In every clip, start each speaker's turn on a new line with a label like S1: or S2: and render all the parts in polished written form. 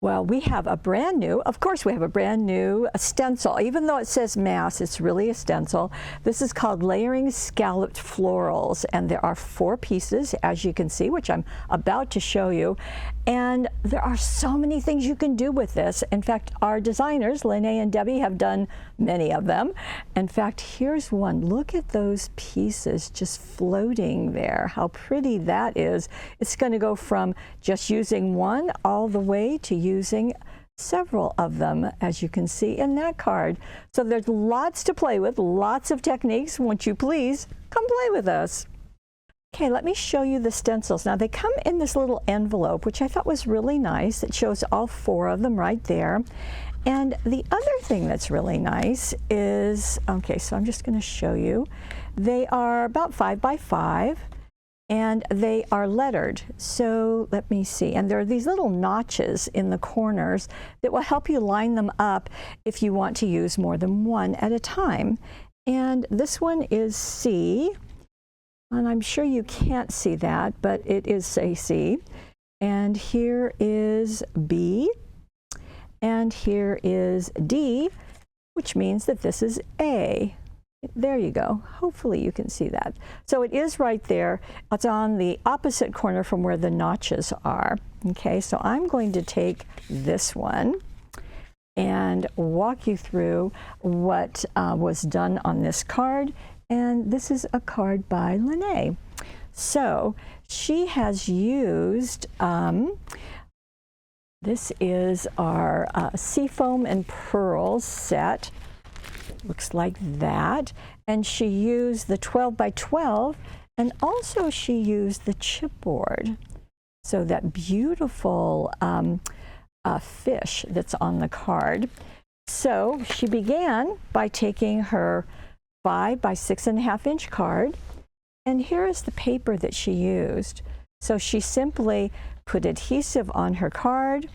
S1: Well, we have a brand new, of course we have a brand new stencil. Even though it says mass, it's really a stencil. This is called Layering Scalloped Florals, and there are 4 pieces, as you can see, which I'm about to show you. And there are so many things you can do with this. In fact, our designers, Lene and Debbie, have done many of them. In fact, here's one. Look at those pieces just floating there. How pretty that is. It's going to go from just using one all the way to using several of them, as you can see in that card. So there's lots to play with, lots of techniques. Won't you please come play with us? Okay, let me show you the stencils. Now they come in this little envelope, which I thought was really nice. It shows all 4 of them right there. And the other thing that's really nice is, okay, so I'm just going to show you. They are about 5 by 5. And they are lettered. So let me see. And there are these little notches in the corners that will help you line them up if you want to use more than one at a time. And this one is C. And I'm sure you can't see that, but it is a C. And here is B. And here is D, which means that this is A. There you go. Hopefully you can see that. So it is right there. It's on the opposite corner from where the notches are. Okay, so I'm going to take this one and walk you through what was done on this card. And this is a card by Lene. So she has used, this is our Seafoam and Pearls set. Looks like that. And she used the 12 by 12, and also she used the chipboard. So that beautiful fish that's on the card. So she began by taking her 5 by 6.5 inch card, and here is the paper that she used. So she simply put adhesive on her card,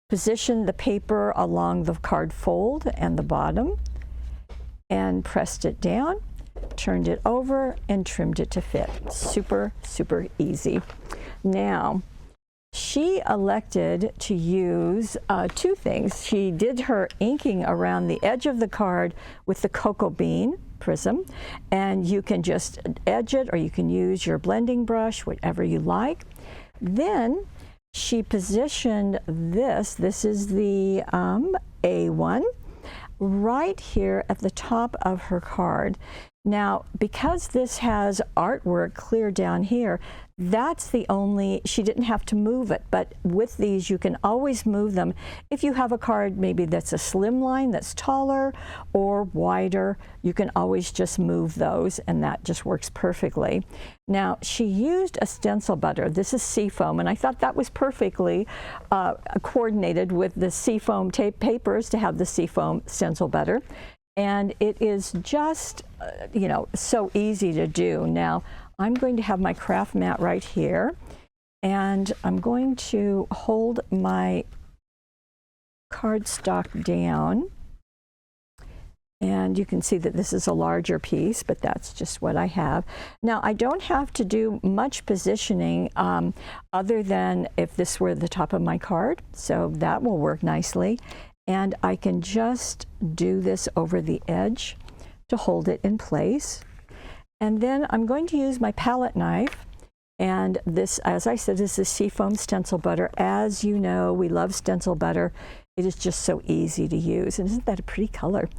S1: positioned the paper along the card fold and the bottom, and pressed it down, turned it over, and trimmed it to fit. Super, super easy. Now, she elected to use 2 things. She did her inking around the edge of the card with the cocoa bean prism, and you can just edge it, or you can use your blending brush, whatever you like. Then she positioned this is the A1, right here at the top of her card. Now, because this has artwork clear down here, that's the only, she didn't have to move it, but with these you can always move them. If you have a card maybe that's a slim line that's taller or wider, you can always just move those, and that just works perfectly. Now, she used a stencil butter. This is Seafoam, and I thought that was perfectly coordinated with the Seafoam tape papers to have the Seafoam stencil butter. And it is just, you know, so easy to do. Now, I'm going to have my craft mat right here, and I'm going to hold my cardstock down. And you can see that this is a larger piece, but that's just what I have. Now, I don't have to do much positioning other than if this were the top of my card, so that will work nicely. And I can just do this over the edge to hold it in place. And then I'm going to use my palette knife. And this, as I said, is the Seafoam stencil butter. As you know, we love stencil butter. It is just so easy to use. And isn't that a pretty color?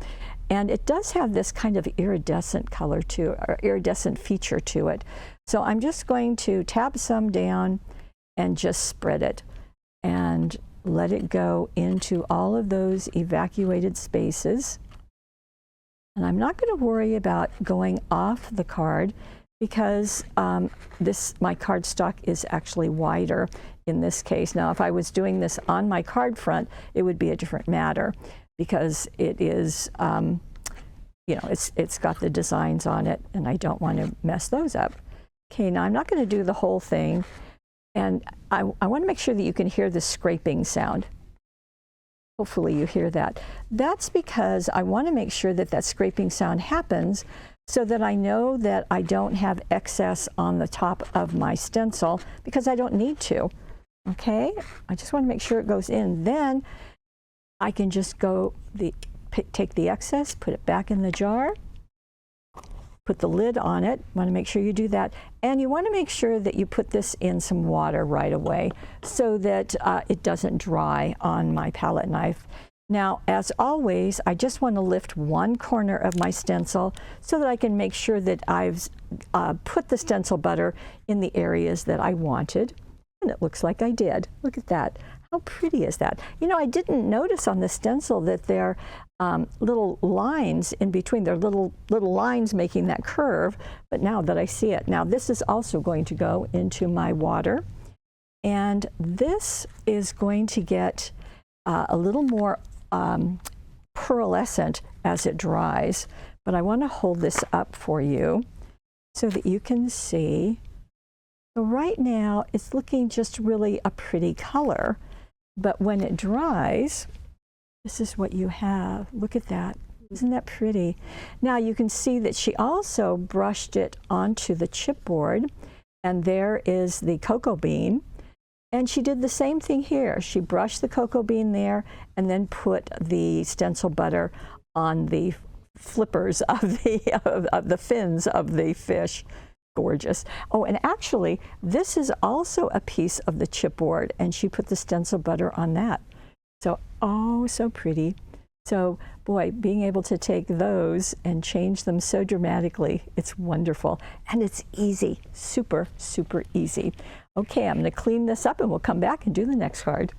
S1: And it does have this kind of iridescent color to it, or iridescent feature to it. So I'm just going to tap some down and just spread it and let it go into all of those evacuated spaces. And I'm not going to worry about going off the card because my cardstock is actually wider in this case. Now, if I was doing this on my card front, it would be a different matter because it is, you know, it's got the designs on it, and I don't want to mess those up. Okay, now I'm not going to do the whole thing. And I want to make sure that you can hear the scraping sound. Hopefully you hear that. That's because I want to make sure that that scraping sound happens so that I know that I don't have excess on the top of my stencil, because I don't need to. Okay, I just want to make sure it goes in. Then I can just take the excess, put it back in the jar, put the lid on it. Want to make sure you do that. And you want to make sure that you put this in some water right away so that it doesn't dry on my palette knife. Now, as always, I just want to lift one corner of my stencil so that I can make sure that I've put the stencil butter in the areas that I wanted. And it looks like I did. Look at that. How pretty is that? You know, I didn't notice on the stencil that there are little lines in between. There are little lines making that curve, but now that I see it. Now, this is also going to go into my water. And this is going to get a little more pearlescent as it dries. But I want to hold this up for you so that you can see. So right now, it's looking just really a pretty color. But when it dries, this is what you have. Look at that. Isn't that pretty? Now you can see that she also brushed it onto the chipboard, and there is the cocoa bean. And she did the same thing here. She brushed the cocoa bean there and then put the stencil butter on the flippers of the fins of the fish. Gorgeous. Oh, and actually, this is also a piece of the chipboard, and she put the stencil butter on that. So, oh, so pretty. So, boy, being able to take those and change them so dramatically, it's wonderful. And it's easy, super, super easy. Okay, I'm going to clean this up, and we'll come back and do the next card.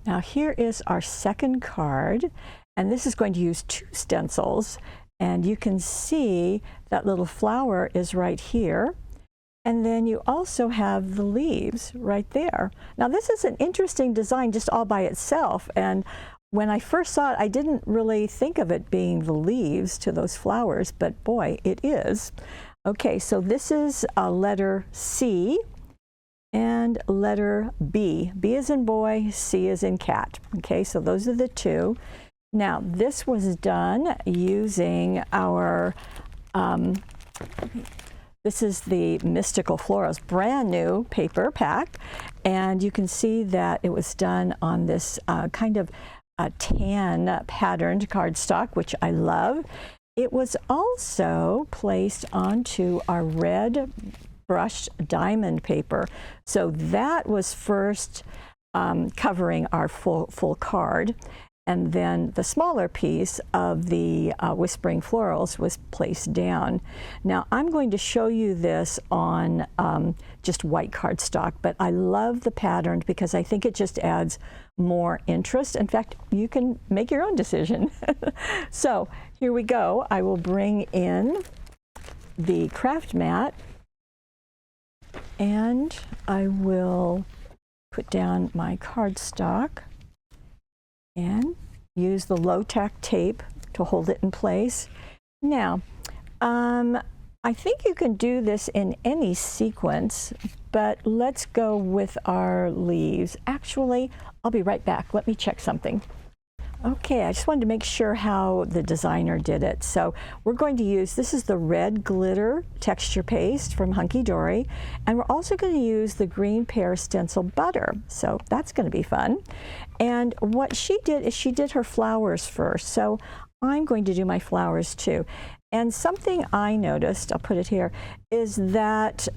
S1: Now, here is our second card, and this is going to use 2 stencils. And you can see that little flower is right here. And then you also have the leaves right there. Now this is an interesting design just all by itself. And when I first saw it, I didn't really think of it being the leaves to those flowers, but boy, it is. Okay, so this is a letter C and letter B. B as in boy, C as in cat. Okay, so those are the 2. Now, this was done using our, this is the Mystical Florals brand new paper pack, and you can see that it was done on this kind of tan patterned cardstock, which I love. It was also placed onto our red brushed diamond paper. So that was first covering our full card. And then the smaller piece of the Whispering Florals was placed down. Now I'm going to show you this on just white cardstock, but I love the pattern because I think it just adds more interest. In fact, you can make your own decision. So here we go. I will bring in the craft mat, and I will put down my cardstock and use the low-tack tape to hold it in place. Now, I think you can do this in any sequence, but let's go with our leaves. Actually, I'll be right back. Let me check something. Okay, I just wanted to make sure how the designer did it. So we're going to use, this is the red glitter texture paste from Hunky Dory, and we're also going to use the green pear stencil butter. So that's going to be fun. And what she did is she did her flowers first. So I'm going to do my flowers too. And something I noticed, I'll put it here, is that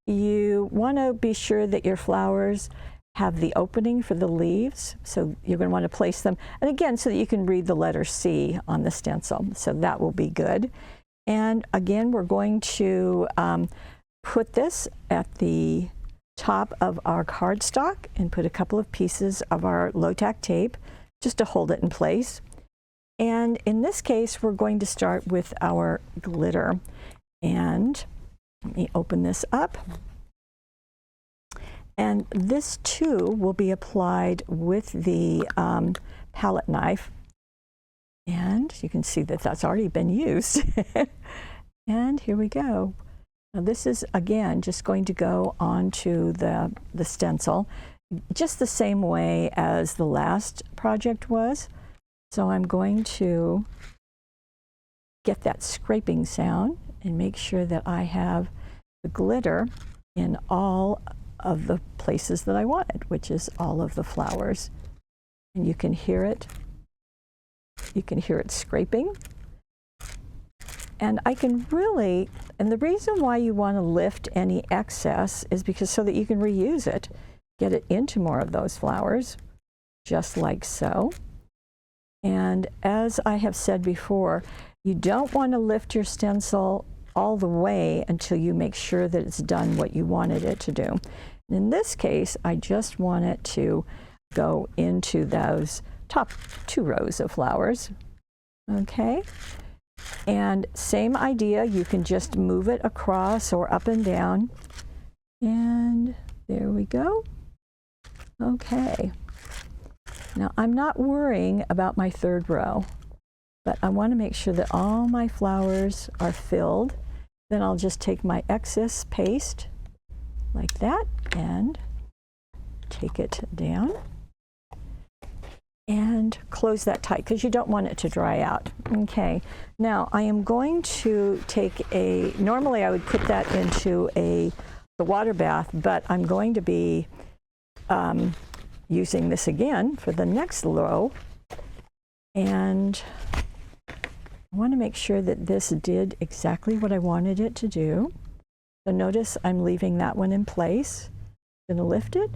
S1: you want to be sure that your flowers have the opening for the leaves, so you're going to want to place them, and again, so that you can read the letter C on the stencil, so that will be good. And again, we're going to put this at the top of our cardstock and put a couple of pieces of our low-tack tape just to hold it in place. And in this case, we're going to start with our glitter. And let me open this up. And this too will be applied with the palette knife. And you can see that that's already been used. And here we go. Now this is, again, just going to go onto the stencil, just the same way as the last project was. So I'm going to get that scraping sound and make sure that I have the glitter in all of the places that I wanted, which is all of the flowers. And you can hear it. You can hear it scraping. And I can really, and the reason why you want to lift any excess is because so that you can reuse it, get it into more of those flowers, just like so. And as I have said before, you don't want to lift your stencil all the way until you make sure that it's done what you wanted it to do. And in this case, I just want it to go into those top 2 rows of flowers. Okay. And same idea, you can just move it across or up and down. And there we go. Okay. Now I'm not worrying about my 3rd row, but I want to make sure that all my flowers are filled. Then I'll just take my excess paste like that and take it down and close that tight because you don't want it to dry out. Okay, now I am going to take normally I would put that into the water bath, but I'm going to be using this again for the next row, and I want to make sure that this did exactly what I wanted it to do. So notice I'm leaving that one in place. I'm going to lift it,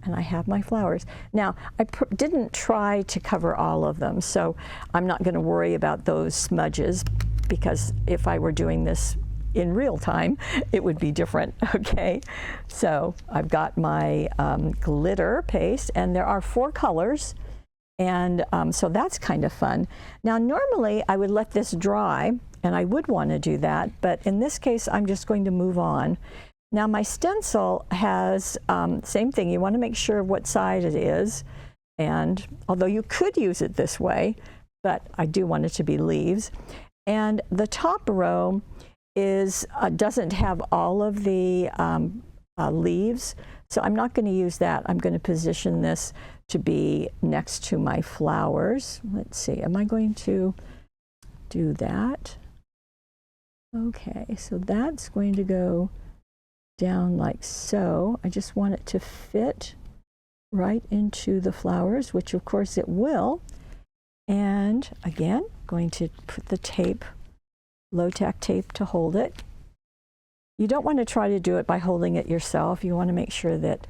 S1: and I have my flowers. Now, I didn't try to cover all of them, so I'm not going to worry about those smudges, because if I were doing this in real time, it would be different, okay? So I've got my glitter paste, and there are 4 colors, and so that's kind of fun. Now, normally I would let this dry, and I would want to do that, but in this case, I'm just going to move on. Now, my stencil has, same thing, you want to make sure what side it is, and although you could use it this way, but I do want it to be leaves. And the top row doesn't have all of the leaves, so I'm not going to use that. I'm going to position this to be next to my flowers. Let's see, am I going to do that? Okay, so that's going to go down like so. I just want it to fit right into the flowers, which of course it will. And again, going to put the tape, low-tack tape, to hold it. You don't want to try to do it by holding it yourself. You want to make sure that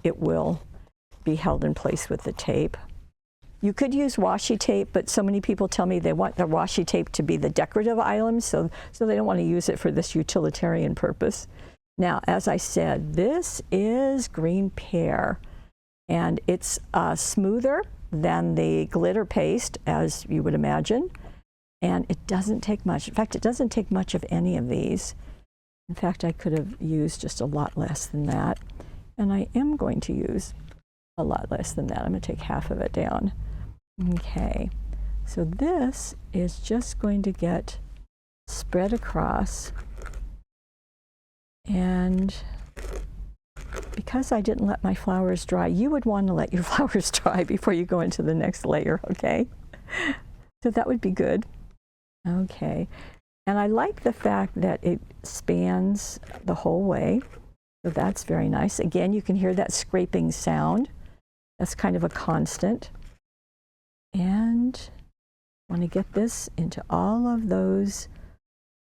S1: it will be held in place with the tape. You could use washi tape, but so many people tell me they want the washi tape to be the decorative item, so they don't want to use it for this utilitarian purpose. Now, as I said, this is green pear, and it's smoother than the glitter paste, as you would imagine, and it doesn't take much. In fact, it doesn't take much of any of these. In fact, I could have used just a lot less than that, and I am going to use a lot less than that. I'm going to take half of it down. Okay, so this is just going to get spread across, and because I didn't let my flowers dry, you would want to let your flowers dry before you go into the next layer, okay? So that would be good. Okay, and I like the fact that it spans the whole way, so that's very nice. Again, you can hear that scraping sound. That's kind of a constant. And I want to get this into all of those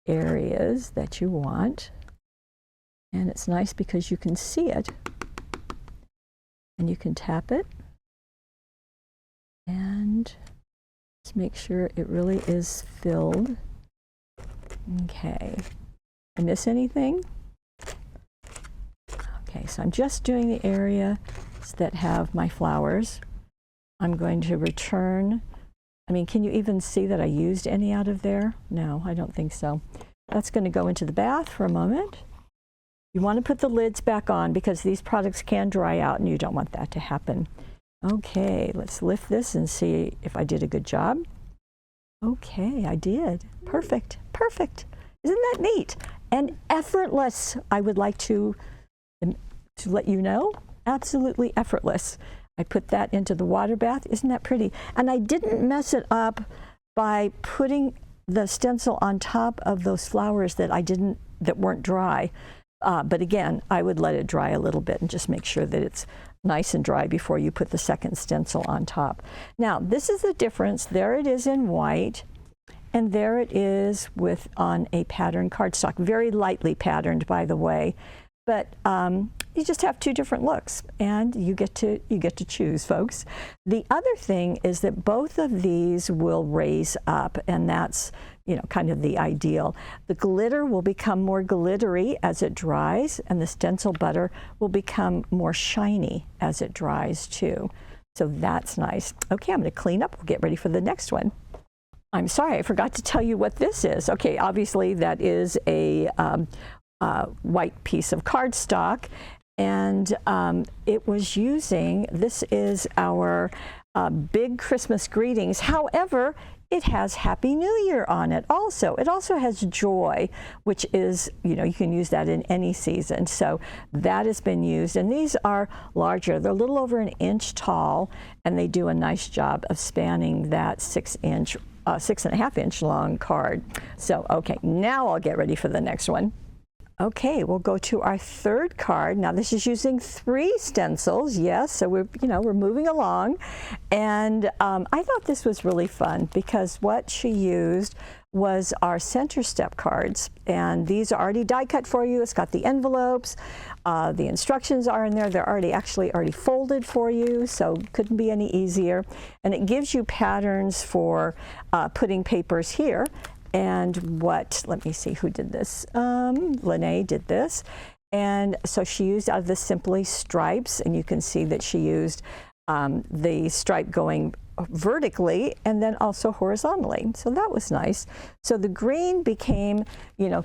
S1: areas that you want. And it's nice because you can see it. And you can tap it. And just make sure it really is filled. Okay. I miss anything? Okay, so I'm just doing the areas that have my flowers. I'm going to return. I mean, can you even see that I used any out of there? No, I don't think so. That's going to go into the bath for a moment. You want to put the lids back on because these products can dry out and you don't want that to happen. Okay, let's lift this and see if I did a good job. Okay, I did. Perfect, perfect. Isn't that neat? And effortless, I would like to let you know. Absolutely effortless. I put that into the water bath. Isn't that pretty? And I didn't mess it up by putting the stencil on top of those flowers that weren't dry. But again, I would let it dry a little bit and just make sure that it's nice and dry before you put the second stencil on top. Now, this is the difference. There it is in white, and there it is on a patterned cardstock. Very lightly patterned, by the way. But you just have two different looks, and you get to choose, folks. The other thing is that both of these will raise up, and that's kind of the ideal. The glitter will become more glittery as it dries, and the stencil butter will become more shiny as it dries too. So that's nice. Okay, I'm going to clean up. We'll get ready for the next one. I'm sorry, I forgot to tell you what this is. Okay, obviously that is a white piece of cardstock, and it was using, this is our big Christmas greetings. However, it has Happy New Year on it also. It also has joy, which is, you can use that in any season. So that has been used, and these are larger. They're a little over 1 inch tall, and they do a nice job of spanning that 6.5 inch long card. So, okay, now I'll get ready for the next one. Okay, we'll go to our third card. Now this is using 3 stencils, yes, so we're moving along. And I thought this was really fun because what she used was our center step cards, and these are already die cut for you. It's got the envelopes, the instructions are in there. They're actually already folded for you, so couldn't be any easier. And it gives you patterns for putting papers here. And let me see who did this. Lene did this. And so she used out of the Simply stripes, and you can see that she used the stripe going vertically and then also horizontally. So that was nice. So the green became,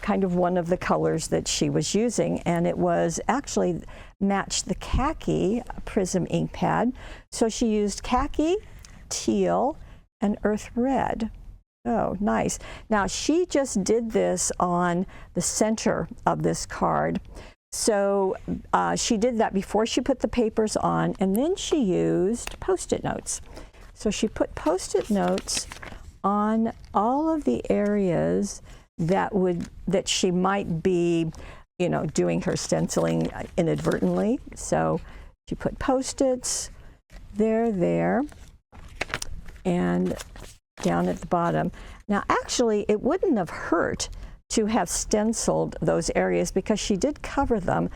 S1: kind of one of the colors that she was using, and it was actually matched the khaki Prism ink pad. So she used khaki, teal, and earth red. Oh, nice. Now, she just did this on the center of this card. So she did that before she put the papers on, and then she used Post-it notes. So she put Post-it notes on all of the areas that she might be, doing her stenciling inadvertently. So she put Post-its there, and down at the bottom. Now, actually, it wouldn't have hurt to have stenciled those areas because she did cover them,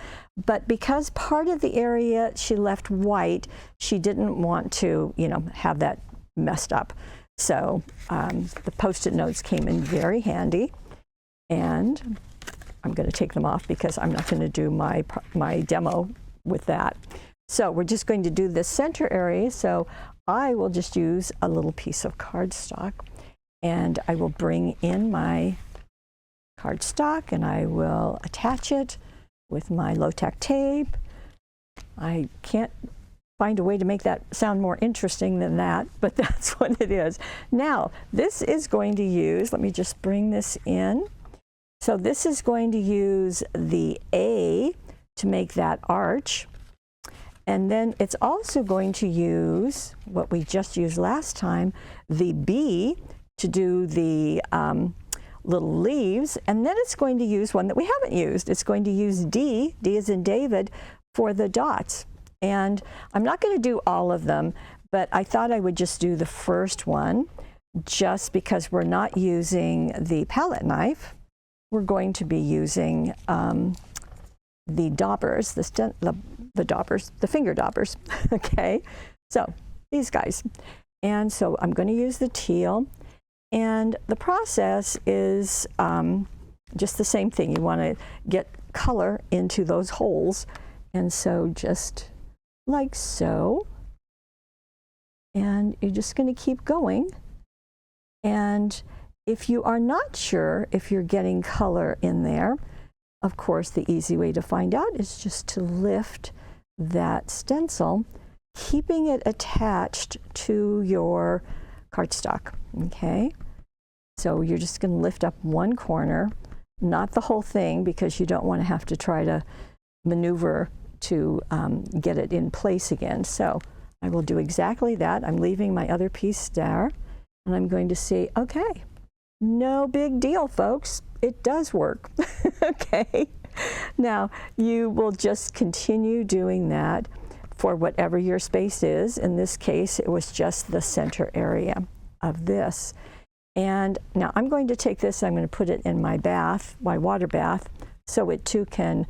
S1: but because part of the area she left white, she didn't want to, have that messed up. So the Post-it notes came in very handy, and I'm going to take them off because I'm not going to do my demo with that. So we're just going to do the center area. So I will just use a little piece of cardstock, and I will bring in my cardstock, and I will attach it with my low-tack tape. I can't find a way to make that sound more interesting than that, but that's what it is. Now, this is going to use, let me just bring this in. So this is going to use the A to make that arch. And then it's also going to use what we just used last time, the B to do the little leaves. And then it's going to use one that we haven't used. It's going to use D as in David, for the dots. And I'm not going to do all of them, but I thought I would just do the first one just because we're not using the palette knife. We're going to be using the daubers, the finger daubers, okay? So these guys. And so I'm going to use the teal, and the process is just the same thing. You want to get color into those holes, and so just like so, and you're just going to keep going. And if you are not sure if you're getting color in there, of course, the easy way to find out is just to lift that stencil, keeping it attached to your cardstock, okay? So you're just going to lift up one corner, not the whole thing, because you don't want to have to try to maneuver to get it in place again. So I will do exactly that. I'm leaving my other piece there, and I'm going to say, okay, no big deal, folks. It does work, okay? Now, you will just continue doing that for whatever your space is. In this case, it was just the center area of this. And now I'm going to take this, I'm going to put it in my bath, my water bath, so it too can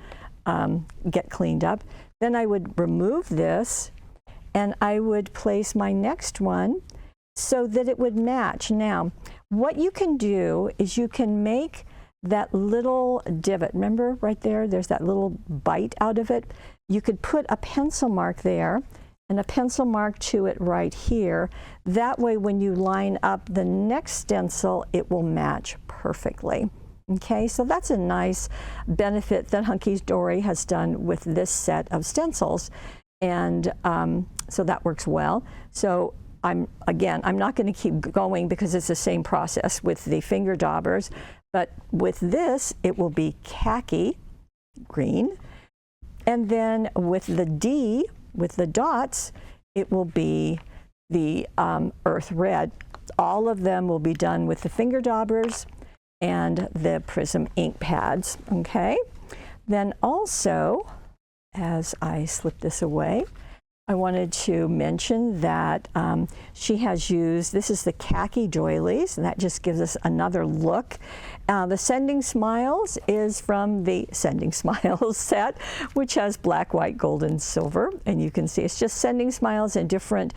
S1: get cleaned up. Then I would remove this and I would place my next one so that it would match. Now, what you can do is you can make that little divot. Remember right there, there's that little bite out of it. You could put a pencil mark there and a pencil mark to it right here. That way when you line up the next stencil, it will match perfectly. Okay, so that's a nice benefit that Hunky Dory has done with this set of stencils. And so that works well. So I'm not going to keep going because it's the same process with the finger daubers, but with this, it will be khaki green. And then with the D, with the dots, it will be the earth red. All of them will be done with the finger daubers and the Prism ink pads, okay? Then also, as I slip this away, I wanted to mention that she has used, this is the khaki doilies, and that just gives us another look. The Sending Smiles is from the Sending Smiles set, which has black, white, gold, and silver. And you can see it's just Sending Smiles in different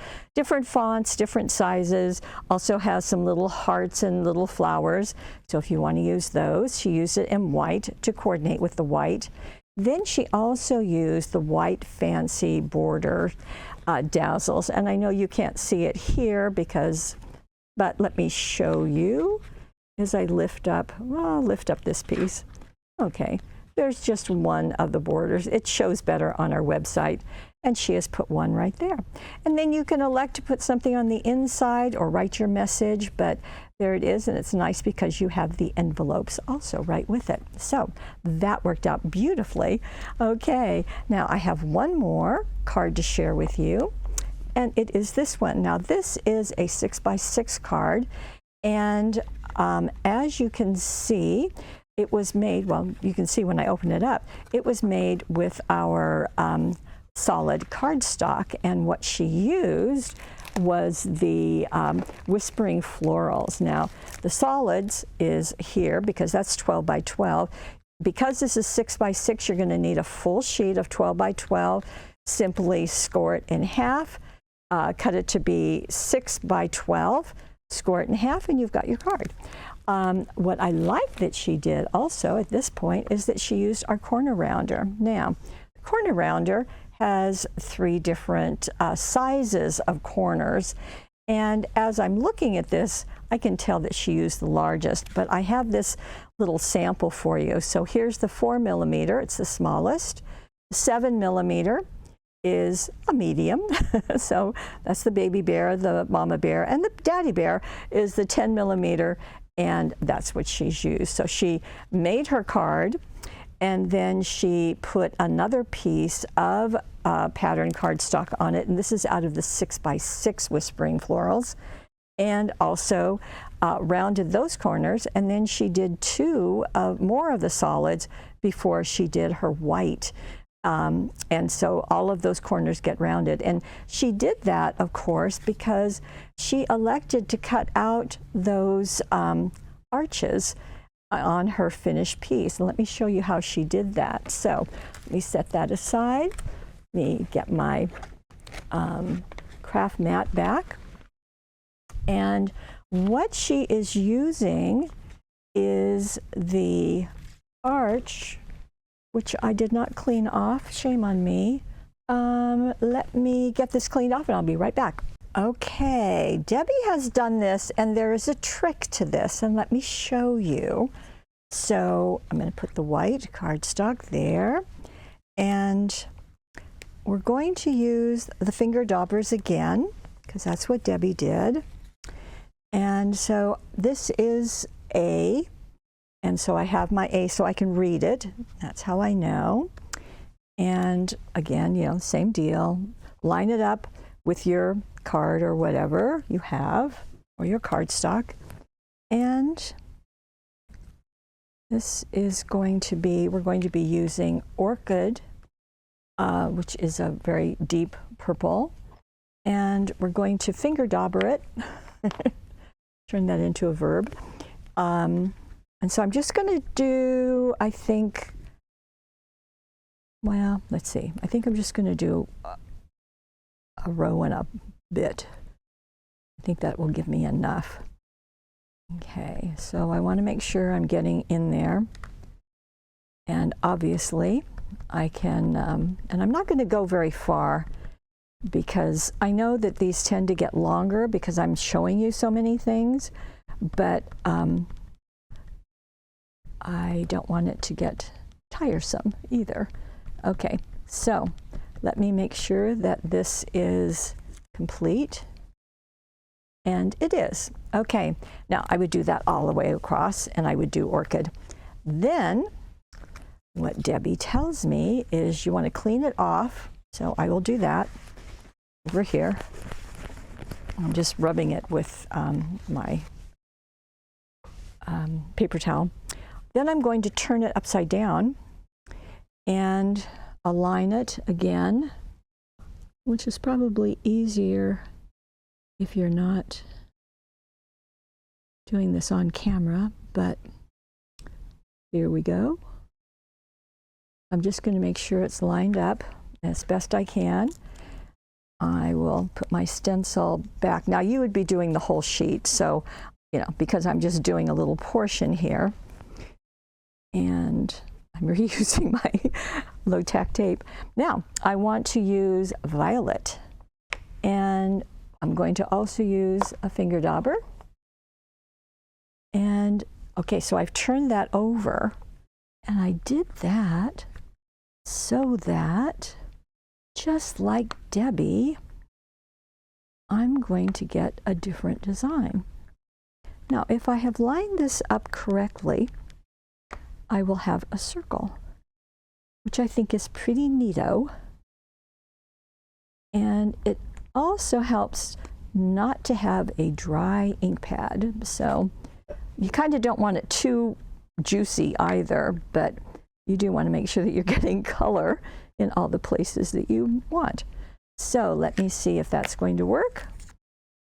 S1: fonts, different sizes. Also has some little hearts and little flowers. So if you want to use those, she used it in white to coordinate with the white. Then she also used the white fancy border dazzles. And I know you can't see it here but let me show you as I lift up this piece. Okay, there's just one of the borders. It shows better on our website. And she has put one right there. And then you can elect to put something on the inside or write your message, but there it is, and it's nice because you have the envelopes also right with it. So that worked out beautifully. Okay, now I have one more card to share with you, and it is this one. Now this is a 6x6 card, and as you can see, it was made, well, you can see when I open it up, it was made with our solid cardstock, and what she used was the Whispering Florals. Now the solids is here because that's 12 by 12. Because this is 6 by 6, you're going to need a full sheet of 12 by 12. Simply score it in half, cut it to be 6 by 12, score it in half, and you've got your card. What I like that she did also at this point is that she used our corner rounder. Now, the corner rounder has 3 different sizes of corners, and as I'm looking at this, I can tell that she used the largest, but I have this little sample for you. So here's the 4mm, it's the smallest. 7mm is a medium, so that's the baby bear, the mama bear, and the daddy bear is the 10mm, and that's what she's used. So she made her card, and then she put another piece of pattern cardstock on it, and this is out of the 6x6 Whispering Florals, and also rounded those corners, and then she did 2 more of the solids before she did her white. And so all of those corners get rounded, and she did that, of course, because she elected to cut out those arches on her finished piece. And let me show you how she did that. So let me set that aside. Let me get my craft mat back. And what she is using is the arch, which I did not clean off. Shame on me. Let me get this cleaned off and I'll be right back. Okay, Debbie has done this, and there is a trick to this, and let me show you. So I'm going to put the white cardstock there, and we're going to use the finger daubers again, because that's what Debbie did. And so this is A, and so I have my A so I can read it. That's how I know. And again, you know, same deal. Line it up with your card or whatever you have, or your cardstock, and This is going to be, we're going to be using Orchid, which is a very deep purple. And we're going to finger dauber it. Turn that into a verb. And so I'm just going to do, I think, well, let's see. I think I'm just going to do a row and a bit. I think that will give me enough. Okay, so I want to make sure I'm getting in there. And obviously, I can, and I'm not going to go very far because I know that these tend to get longer because I'm showing you so many things, but I don't want it to get tiresome either. Okay, so let me make sure that this is complete. And it is. Okay, now I would do that all the way across and I would do Orchid. Then what Debbie tells me is you want to clean it off. So I will do that over here. I'm just rubbing it with my paper towel. Then I'm going to turn it upside down and align it again, which is probably easier if you're not doing this on camera, but here we go. I'm just going to make sure it's lined up as best I can. I will put my stencil back. Now you would be doing the whole sheet, so, you know, because I'm just doing a little portion here. And I'm reusing my low-tack tape. Now, I want to use violet. And I'm going to also use a finger dauber. And, okay, so I've turned that over. And I did that so that, just like Debbie, I'm going to get a different design. Now, if I have lined this up correctly, I will have a circle, which I think is pretty neato. And it also helps not to have a dry ink pad. So you kind of don't want it too juicy either, but you do want to make sure that you're getting color in all the places that you want. So let me see if that's going to work.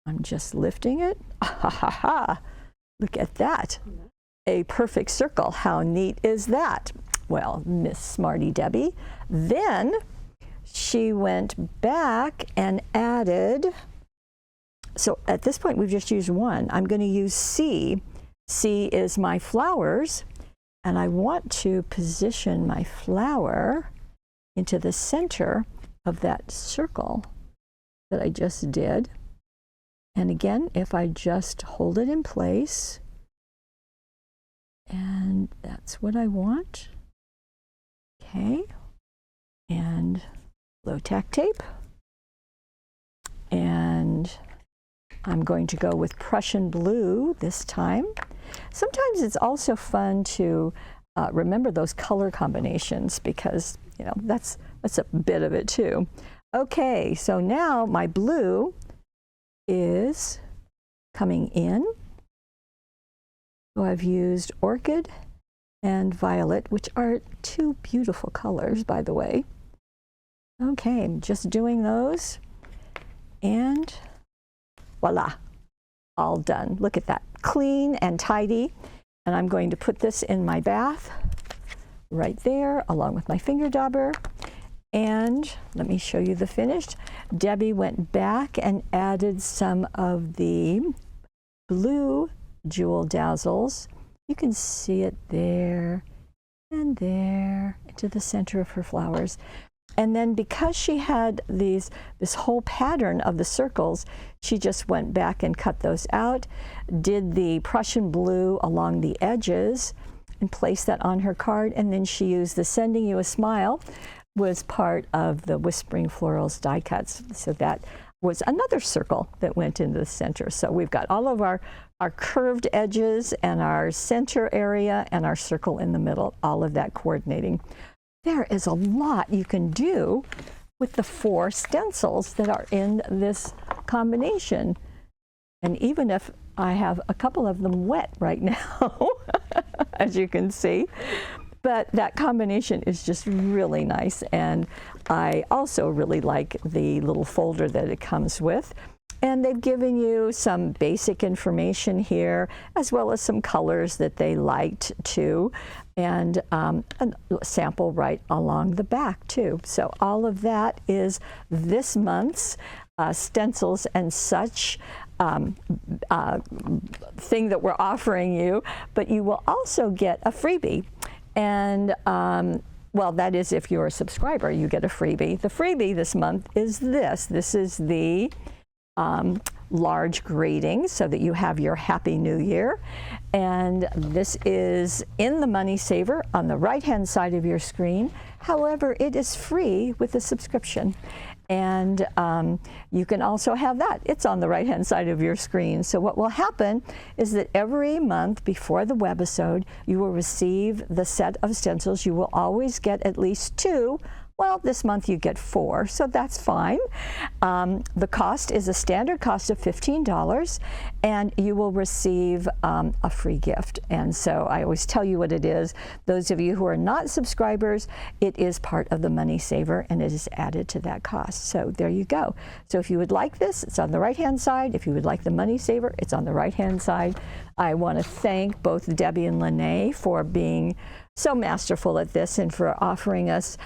S1: I'm just lifting it. Ah, ha, ha, ha. Look at that. A perfect circle. How neat is that? Well, Miss Smarty Debbie. Then she went back and added, so at this point we've just used one. I'm going to use C. C is my flowers, and I want to position my flower into the center of that circle that I just did. And again, if I just hold it in place, and that's what I want. Okay, and low-tack tape. And I'm going to go with Prussian blue this time. Sometimes it's also fun to remember those color combinations because, you know, that's a bit of it too. Okay, so now my blue is coming in. So I've used Orchid and Violet, which are two beautiful colors, by the way. Okay, I'm just doing those, and voila, all done. Look at that, clean and tidy. And I'm going to put this in my bath right there, along with my finger dauber. And let me show you the finished. Debbie went back and added some of the blue Jewel Dazzles. You can see it there and there into the center of her flowers. And then because she had this whole pattern of the circles, she just went back and cut those out, did the Prussian blue along the edges and placed that on her card. And then she used the Sending You a Smile, was part of the Whispering Florals die cuts. So that was another circle that went into the center. So we've got all of our curved edges and our center area and our circle in the middle, all of that coordinating. There is a lot you can do with the 4 stencils that are in this combination. And even if I have a couple of them wet right now, as you can see. But that combination is just really nice, and I also really like the little folder that it comes with. And they've given you some basic information here, as well as some colors that they liked too, and a sample right along the back too. So all of that is this month's Stencils and Such thing that we're offering you, but you will also get a freebie. And well, that is if you're a subscriber, you get a freebie. The freebie this month is this. This is the large greeting so that you have your Happy New Year. And this is in the Money Saver on the right-hand side of your screen. However, it is free with a subscription. And you can also have that. It's on the right-hand side of your screen. So what will happen is that every month before the webisode, you will receive the set of stencils. You will always get at least 2. Well, this month you get 4, so that's fine. The cost is a standard cost of $15, and you will receive a free gift. And so I always tell you what it is. Those of you who are not subscribers, it is part of the Money Saver, and it is added to that cost. So there you go. So if you would like this, it's on the right-hand side. If you would like the Money Saver, it's on the right-hand side. I want to thank both Debbie and Lene for being so masterful at this and for offering us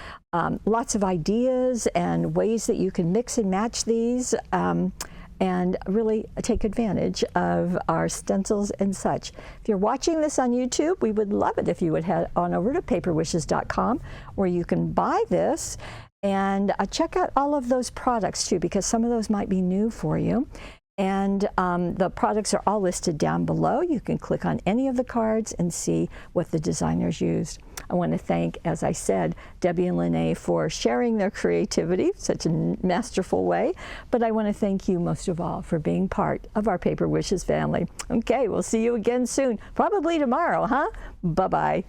S1: lots of ideas and ways that you can mix and match these and really take advantage of our stencils and such. If you're watching this on YouTube, we would love it if you would head on over to paperwishes.com, where you can buy this and check out all of those products too, because some of those might be new for you. And the products are all listed down below. You can click on any of the cards and see what the designers used. I want to thank, as I said, Debbie and Lene for sharing their creativity, such a masterful way. But I want to thank you most of all for being part of our Paper Wishes family. Okay, we'll see you again soon, probably tomorrow, huh? Bye-bye.